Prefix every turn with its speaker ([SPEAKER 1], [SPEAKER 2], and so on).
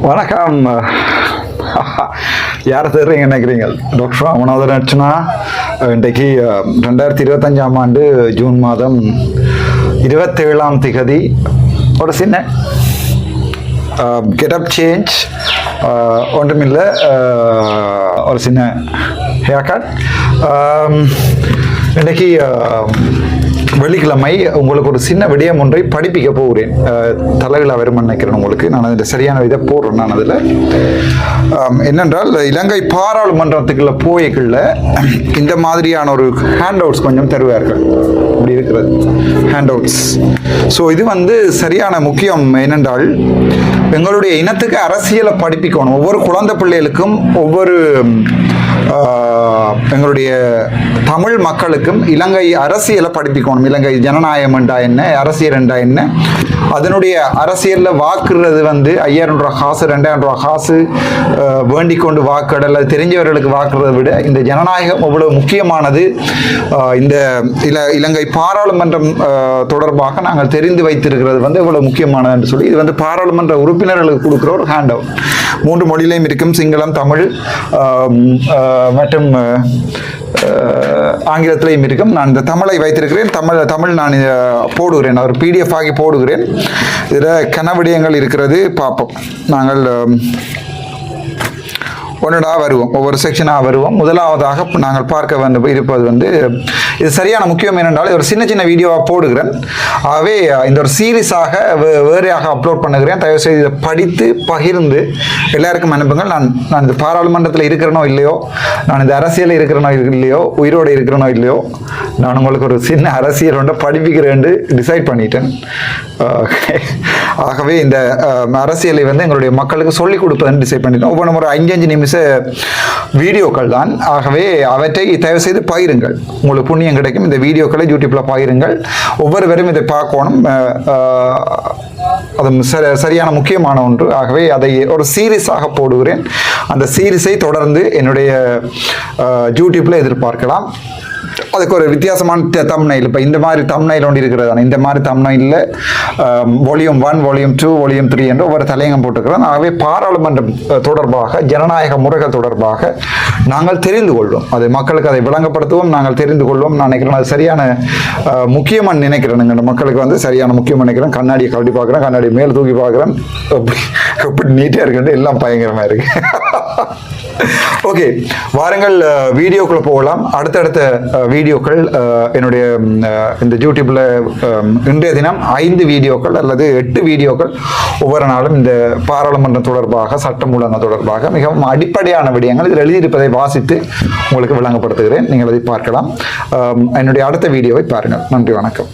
[SPEAKER 1] வணக்கம். யாரை தேடுறீங்க நினைக்கிறீங்க? டாக்டர் ராமநாதன் அர்ச்சனா. இன்றைக்கு 2025ஆம் ஆண்டு ஜூன் மாதம் 27ஆம் திகதி. ஒரு சின்ன கெட்டப் சேஞ்ச், ஒன்றுமில்லை, ஒரு சின்ன ஹேர் கட். இன்றைக்கு வெள்ளிக்கிழமை உங்களுக்கு ஒரு சின்ன விடயம் ஒன்றை படிப்பிக்க போகிறேன். தலைகளை வரும் நினைக்கிறேன் உங்களுக்கு. நான் அதில் சரியான இதை போடுறேன். நான் அதில் என்னென்றால், இலங்கை பாராளுமன்றத்துக்குள்ள போய்க்குள்ள இந்த மாதிரியான ஒரு ஹேண்ட் அவுட்ஸ் கொஞ்சம் தருவார்கள். இப்படி இருக்கிறது ஹேண்ட் அவுட்ஸ். ஸோ இது சரியான முக்கியம். என்னென்றால், எங்களுடைய இனத்துக்கு அரசியலை படிப்பிக்கணும். ஒவ்வொரு குழந்தை பிள்ளைகளுக்கும், ஒவ்வொரு எங்களுடைய தமிழ் மக்களுக்கும் இலங்கை அரசியலை படிப்பிக்கணும். இலங்கை ஜனநாயகம் என்றா என்ன, அரசியல் என்றா என்ன, அதனுடைய அரசியலில் வாக்குறது 5000 ரூபா காசு, 2000 ரூபா காசு வேண்டிக் கொண்டு வாக்குறது, தெரிஞ்சவர்களுக்கு வாக்குறதை விட இந்த ஜனநாயகம் எவ்வளவு முக்கியமானது. இந்த இலங்கை பாராளுமன்றம் தொடர்பாக நாங்கள் தெரிந்து வைத்திருக்கிறது எவ்வளவு முக்கியமானது என்று சொல்லி, இது பாராளுமன்ற உறுப்பினர்களுக்கு கொடுக்குற ஒரு ஹேண்ட் அவுட். 3 மொழியிலையும் இருக்கும். சிங்களம், தமிழ் மற்றும் ஆங்கிலத்திலையும் இருக்கும். நான் இந்த தமிழை வைத்திருக்கிறேன். தமிழ் நான் போடுகிறேன், ஒரு PDF ஆகி போடுகிறேன். இதில் கனவிடயங்கள் இருக்கிறது, பார்ப்போம். நாங்கள் ஒன்றா வருவோம், ஒவ்வொரு செக்ஷனாக வருவோம். முதலாவதாக நாங்கள் பார்க்க இருப்பது இது சரியான முக்கியம். என்னென்றால், ஒரு சின்ன சின்ன வீடியோவாக போடுகிறேன். ஆகவே இந்த ஒரு சீரீஸாக வேறையாக அப்லோட் பண்ணுகிறேன். தயவுசெய்து இதை படித்து பகிர்ந்து எல்லாருக்கும் அனுப்புங்கள். நான் இந்த பாராளுமன்றத்தில் இருக்கிறனோ இல்லையோ, நான் இந்த அரசியலில் இருக்கிறனோ இல்லையோ, உயிரோடு இருக்கிறனோ இல்லையோ, நான் உங்களுக்கு ஒரு சின்ன அரசியல் ஒன்றை படிப்பிக்கிறேன் டிசைட் பண்ணிட்டேன். ஆகவே இந்த அரசியலை எங்களுடைய மக்களுக்கு சொல்லிக் கொடுப்பதுன்னு டிசைட் பண்ணிட்டேன். ஒவ்வொரு ஒரு 5 நிமிஷ வீடியோக்கள் தான். ஆகவே அவற்றை தயவு செய்து பகிருங்கள். உங்களுக்கு புண்ணியம் கிடைக்கும். இந்த வீடியோக்களை யூடியூப்ல பகிருங்கள். ஒவ்வொருவரும் இதை பார்க்கணும். அது சரியான முக்கியமான ஒன்று. ஆகவே அதை ஒரு சீரீஸாக போடுகிறேன். அந்த சீரீஸை தொடர்ந்து என்னுடைய யூடியூப்ல எதிர்பார்க்கலாம். அதுக்கு ஒரு வித்தியாசமான தம்ப்நெயில், இப்போ இந்த மாதிரி தம்ப்நெயில் ஒன்று இருக்கிறது. இந்த மாதிரி தம்ப்நெயிலில் வால்யூம் 1, வால்யூம் 2, வால்யூம் 3 என்று ஒவ்வொரு தலையங்கம் போட்டுக்கிறோம். ஆகவே பாராளுமன்றம் தொடர்பாக, ஜனநாயக முறைகள் தொடர்பாக நாங்கள் தெரிந்து கொள்வோம். அது மக்களுக்கு அதை விளங்கப்படுத்துவோம், நாங்கள் தெரிந்து கொள்வோம். நான் நினைக்கிறேன் அது சரியான முக்கியமாக நினைக்கிறேன். எங்கள் மக்களுக்கு சரியான முக்கியம் நினைக்கிறேன். கண்ணாடியை கழட்டி பார்க்குறேன், கண்ணாடி மேல் தூக்கி பார்க்குறேன். எப்படி நீட்டாக இருக்குன்னு எல்லாம் பயங்கரமாக இருக்கு. ஓகே, வாருங்கள் வீடியோக்குள்ள போகலாம். அடுத்தடுத்த வீடியோக்கள் என்னுடைய இந்த யூடியூப்ல இன்றைய தினம் 5 வீடியோக்கள் அல்லது 8 வீடியோக்கள் ஒவ்வொரு நாளும் இந்த பாராளுமன்றம் தொடர்பாக, சட்டம் ஒழுங்கு தொடர்பாக மிகவும் அடிப்படையான விடயங்கள் இதில் எழுதியிருப்பதை வாசித்து உங்களுக்கு விளங்கப்படுத்துகிறேன். நீங்கள் அதை பார்க்கலாம். என்னுடைய அடுத்த வீடியோவை பாருங்கள். நன்றி, வணக்கம்.